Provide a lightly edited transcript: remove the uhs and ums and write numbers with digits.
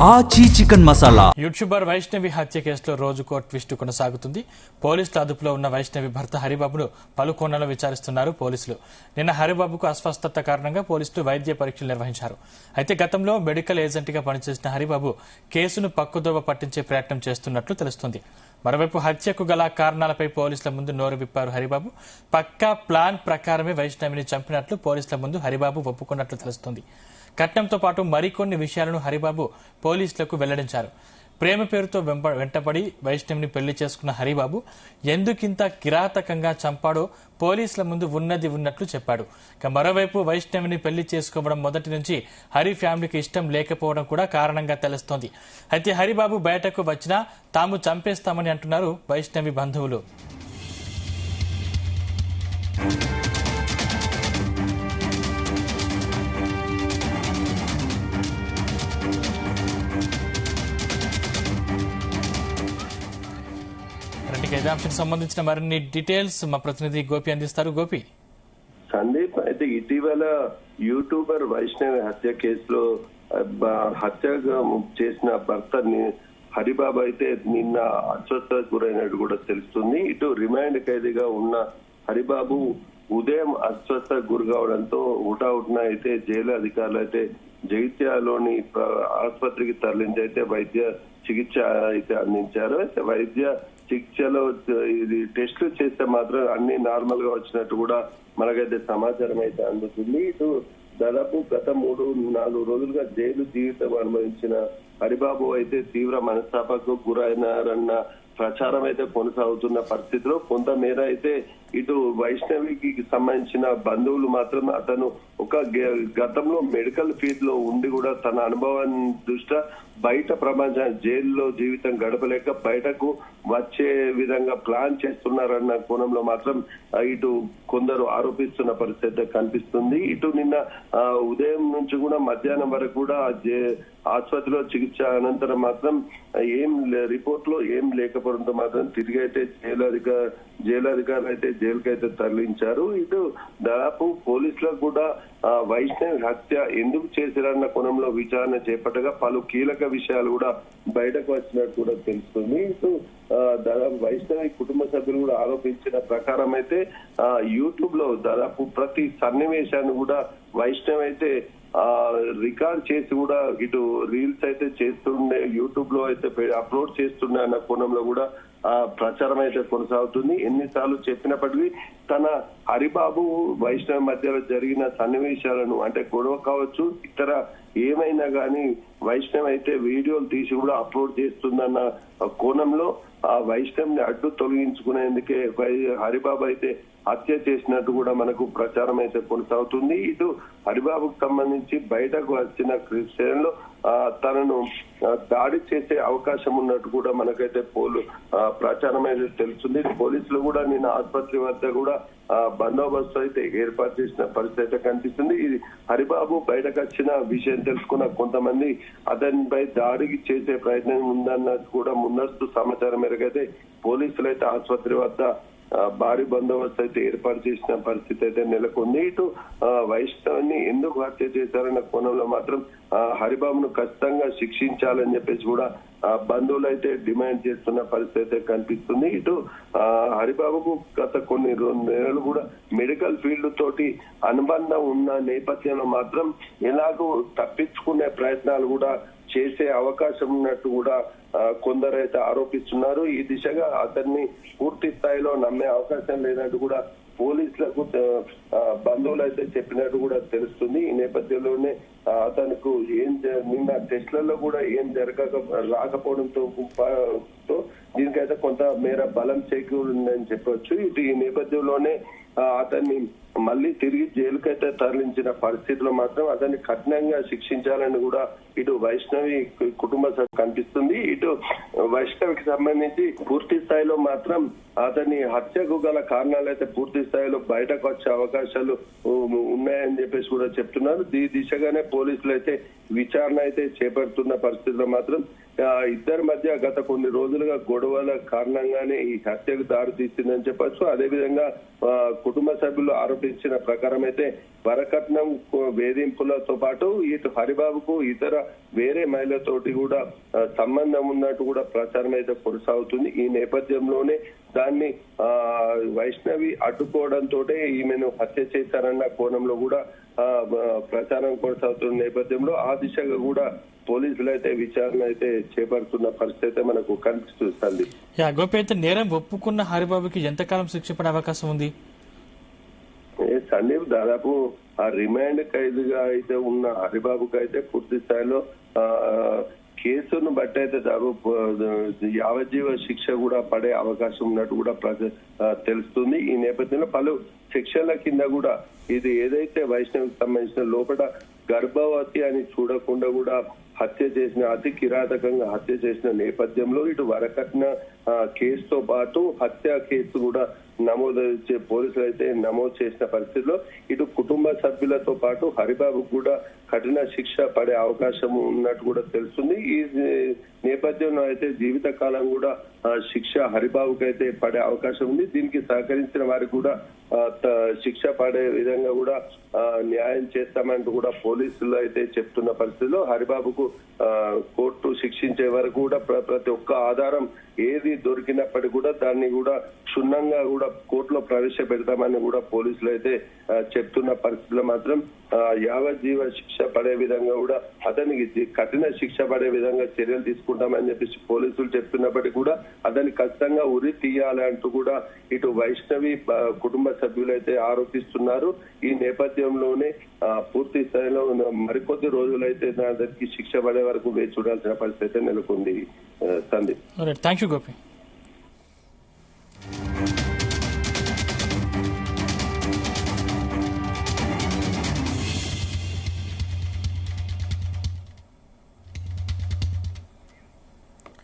ఆచి chicken masala. YouTuber Vaishnavi హత్య కేసులో రోజుకో ట్విస్ట్ కొనసాగుతుంది. పోలీసుల అదుపులో ఉన్న వైష్ణవి భర్త హరిబాబును పలు కోణాల్లో విచారిస్తున్నారు పోలీసులు. నిన్న హరిబాబుకు అస్వస్థత కారణంగా పోలీసులు వైద్య పరీక్షలు నిర్వహించారు. అయితే గతంలో మెడికల్ ఏజెంట్ గా పనిచేసిన హరిబాబు కేసును పక్కుదోవ పట్టించే ప్రయత్నం చేస్తున్నట్లు తెలుస్తోంది. మరోవైపు హత్యకు గల కారణాలపై పోలీసుల ముందు నోరు విప్పారు హరిబాబు. పక్కా ప్లాన్ ప్రకారమే వైష్ణవిని చంపినట్లు పోలీసుల ముందు హరిబాబు ఒప్పుకున్నట్లు తెలుస్తోంది. కట్నంతో పాటు మరికొన్ని విషయాలను హరిబాబు పోలీసులకు వెల్లడించారు. ప్రేమ పేరుతో వెంటపడి వైష్ణవిని పెళ్లి చేసుకున్న హరిబాబు ఎందుకింత కిరాతకంగా చంపాడో పోలీసుల ముందు ఉన్నట్లు చెప్పాడు. మరోవైపు వైష్ణవిని పెళ్లి చేసుకోవడం మొదటి నుంచి హరి ఫ్యామిలీకి ఇష్టం లేకపోవడం కూడా కారణంగా తెలుస్తోంది. అయితే హరిబాబు బయటకు వచ్చినా తాము చంపేస్తామని అంటున్నారు వైష్ణవి బంధువులు. అంశానికి సంబంధించిన మరిన్ని డీటెయిల్స్ మా ప్రతినిధి గోపి అందిస్తారు. గోపి. సందీప్, అయితే ఇటీవల యూట్యూబర్ వైష్ణవి హత్య కేసులో హత్య చేసిన భర్తని హరిబాబు అయితే నిన్న అస్వస్థతకు గురైనట్టు కూడా తెలుస్తుంది. ఇటు రిమాండ్ ఖైదీగా ఉన్న హరిబాబు ఉదయం అస్వస్థతకు గురి కావడంతో హుటాహుటిన అయితే జైలు అధికారులు అయితే జగిత్యాలలోని ఆసుపత్రికి తరలించి అయితే వైద్య చికిత్స అయితే అందించారు. అయితే వైద్య చికిత్సలో ఇది టెస్టులు చేస్తే మాత్రం అన్ని నార్మల్ గా వచ్చినట్టు కూడా మనకైతే సమాచారం అయితే అందుతుంది. ఇటు దాదాపు గత 3-4 రోజులుగా జైలు జీవితం అనుభవించిన హరిబాబు అయితే తీవ్ర మనస్తాపకు గురైనారన్న ప్రచారం అయితే కొనసాగుతున్న పరిస్థితిలో కొంతమేర అయితే ఇటు వైష్ణవికి సంబంధించిన బంధువులు మాత్రం అతను ఒక గతంలో మెడికల్ ఫీల్డ్ లో ఉండి కూడా తన అనుభవాన్ని దృష్ట్యా బయట ప్రపంచం జైల్లో జీవితం గడపలేక బయటకు వచ్చే విధంగా ప్లాన్ చేస్తున్నారన్న కోణంలో మాత్రం ఇటు కొందరు ఆరోపిస్తున్న పరిస్థితి కనిపిస్తుంది. ఇటు నిన్న ఉదయం నుంచి కూడా మధ్యాహ్నం వరకు కూడా ఆసుపత్రిలో చికిత్స అనంతరం మాత్రం ఏం రిపోర్ట్ లో ఏం లేకపోవడంతో మాత్రం తిరిగి అయితే జైలు అధికారులు అయితే జైలుకైతే తరలించారు. ఇటు దాదాపు పోలీసులకు కూడా వైష్ణవి హత్య ఎందుకు చేశారన్న కోణంలో విచారణ చేపట్టగా పలు కీలక విషయాలు కూడా బయటకు వచ్చినట్టు కూడా తెలుస్తుంది. ఇటు దాదాపు వైష్ణవి కుటుంబ సభ్యులు కూడా ఆరోపించిన ప్రకారం అయితే యూట్యూబ్ లో దాదాపు ప్రతి సన్నివేశాన్ని కూడా వైష్ణవి అయితే రికార్డ్ చేసి కూడా ఇటు రీల్స్ అయితే చేస్తుండే, యూట్యూబ్ లో అయితే అప్లోడ్ చేస్తుండే అన్న కోణంలో కూడా ప్రచారం అయితే కొనసాగుతుంది. ఎన్నిసార్లు చెప్పినప్పటికీ తన హరిబాబు వైష్ణవి మధ్యలో జరిగిన సన్నివేశాలను అంటే గొడవ కావచ్చు ఇతర ఏమైనా కానీ వైష్ణవి అయితే వీడియోలు తీసి కూడా అప్లోడ్ చేస్తుందన్న కోణంలో ఆ వైష్ణవిని అడ్డు తొలగించుకునేందుకే హరిబాబు అయితే హత్య చేసినట్టు కూడా మనకు ప్రచారం అయితే కొనసాగుతుంది. ఇటు హరిబాబుకు సంబంధించి బయటకు వచ్చిన విషయంలో తనను దాడి చేసే అవకాశం ఉన్నట్టు కూడా మనకైతే ప్రచారం అయితే తెలుస్తుంది. పోలీసులు కూడా నిన్న ఆసుపత్రి వద్ద కూడా బందోబస్తు అయితే ఏర్పాటు చేసిన పరిస్థితి అయితే కనిపిస్తుంది. ఇది హరిబాబు బయటకు వచ్చిన విషయం తెలుసుకున్న కొంతమంది అతనిపై దాడికి చేసే ప్రయత్నం ఉందన్నది కూడా ముందస్తు సమాచారం మేరకు అయితే పోలీసులు అయితే ఆసుపత్రి వద్ద భారీ బందోబస్తు అయితే ఏర్పాటు చేసిన పరిస్థితి అయితే నెలకొంది. ఇటు వైష్ణవిని ఎందుకు హత్య చేశారన్న కోణంలో మాత్రం హరిబాబును ఖచ్చితంగా శిక్షించాలని చెప్పేసి కూడా బంధువులు అయితే డిమాండ్ చేస్తున్న పరిస్థితి అయితే కనిపిస్తుంది. ఇటు హరిబాబుకు గత కొన్ని నెలలు కూడా మెడికల్ ఫీల్డ్ తోటి అనుబంధం ఉన్న నేపథ్యంలో మాత్రం ఎలాగో తప్పించుకునే ప్రయత్నాలు కూడా చేసే అవకాశం ఉన్నట్టు కూడా కొందరైతే ఆరోపిస్తున్నారు. ఈ దిశగా అతన్ని పూర్తి స్థాయిలో నమ్మే అవకాశం లేనట్టు కూడా పోలీసులకు బంధువులు అయితే చెప్పినట్టు కూడా తెలుస్తుంది. ఈ నేపథ్యంలోనే అతనికి నిన్న టెస్ట్లలో కూడా ఏం రాకపోవడంతో దీనికైతే కొంత మేర బలం చేకూరిందని చెప్పొచ్చు. ఇటు ఈ నేపథ్యంలోనే అతన్ని మళ్ళీ తిరిగి జైలుకైతే తరలించిన పరిస్థితిలో మాత్రం అతన్ని కఠినంగా శిక్షించాలని కూడా ఇటు వైష్ణవి కుటుంబ సభ్యులు కనిపిస్తుంది. ఇటు వైష్ణవికి సంబంధించి పూర్తి స్థాయిలో మాత్రం అతని హత్యకు గల కారణాలు అయితే పూర్తి స్థాయిలో బయటకు వచ్చే అవకాశాలు ఉన్నాయని చెప్పేసి కూడా చెప్తున్నారు. ఈ దిశగానే పోలీసులు అయితే విచారణ అయితే చేపడుతున్న పరిస్థితుల్లో మాత్రం ఇద్దరి మధ్య గత కొన్ని రోజులుగా గొడవల కారణంగానే ఈ హత్యకు దారి తీసిందని చెప్పొచ్చు. అదేవిధంగా కుటుంబ సభ్యులు ఆరోపించిన ప్రకారం అయితే వరకట్నం వేధింపులతో పాటు ఇటు హరిబాబుకు ఇతర వేరే మహిళతోటి కూడా సంబంధం ఉన్నట్టు కూడా ప్రచారం అయితే కొనసాగుతుంది. ఈ నేపథ్యంలోనే దాన్ని వైష్ణవి అడ్డుకోవడంతో ఈమెను హత్య చేశారన్న కోణంలో కూడా ప్రచారం కొనసాగుతున్న నేపథ్యంలో ఆ దిశగా కూడా పోలీసులు అయితే విచారణ అయితే చేపడుతున్న పరిస్థితి అయితే మనకు కనిపిస్తుంది. గోపి అయితే నేరం ఒప్పుకున్న హరిబాబుకి ఎంతకాలం శిక్ష పడే అవకాశం ఉంది? సందీప్, దాదాపు ఆ రిమాండ్ ఖైదుగా అయితే ఉన్న హరిబాబుకి అయితే పూర్తి స్థాయిలో కేసును బట్టి అయితే దాదాపు యావజ్జీవ శిక్ష కూడా పడే అవకాశం ఉన్నట్టు కూడా తెలుస్తుంది. ఈ నేపథ్యంలో పలు సెక్షన్ల కింద కూడా ఇది ఏదైతే వైష్ణవికి సంబంధించిన లోపల గర్భవతి అని చూడకుండా కూడా హత్య చేసిన, అతి కిరాతకంగా హత్య చేసిన నేపథ్యంలో ఇటు వరకట్న కేసుతో పాటు హత్య కేసు కూడా పోలీసులు అయితే నమోదు చేసిన పరిస్థితిలో ఇటు కుటుంబ సభ్యులతో పాటు హరిబాబు కూడా కఠిన శిక్ష పడే అవకాశం ఉన్నట్టు కూడా తెలుస్తుంది. ఈ నేపథ్యంలో అయితే జీవితకాలం కూడా శిక్ష హరిబాబుకి అయితే పడే అవకాశం ఉంది. దీనికి సహకరించిన వారికి కూడా శిక్ష పడే విధంగా కూడా న్యాయం చేస్తామంటూ కూడా పోలీసులు అయితే చెప్తున్న పరిస్థితిలో హరిబాబుకు కోర్టు శిక్షించే వరకు కూడా ప్రతి ఒక్క ఆధారం ఏది దొరికినప్పటికీ కూడా దాన్ని కూడా క్షుణ్ణంగా కూడా కోర్టులో ప్రవేశపెడతామని కూడా పోలీసులు అయితే చెప్తున్న పరిస్థితిలో మాత్రం యావజ్జీవ శిక్ష పడే విధంగా కూడా అతనికి కఠిన శిక్ష పడే విధంగా చర్యలు తీసుకుంటామని చెప్పేసి పోలీసులు చెప్తున్నప్పటికీ కూడా అతన్ని ఖచ్చితంగా ఉరి తీయాలి అంటూ కూడా ఇటు వైష్ణవి కుటుంబ సభ్యులు అయితే ఆరోపిస్తున్నారు. ఈ నేపథ్యంలోనే పూర్తి స్థాయిలో మరికొద్ది రోజులైతే దానికి శిక్ష పడే వరకు వేచి చూడాల్సిన పరిస్థితి నెలకొంది. Sandeep, thank you Gopi.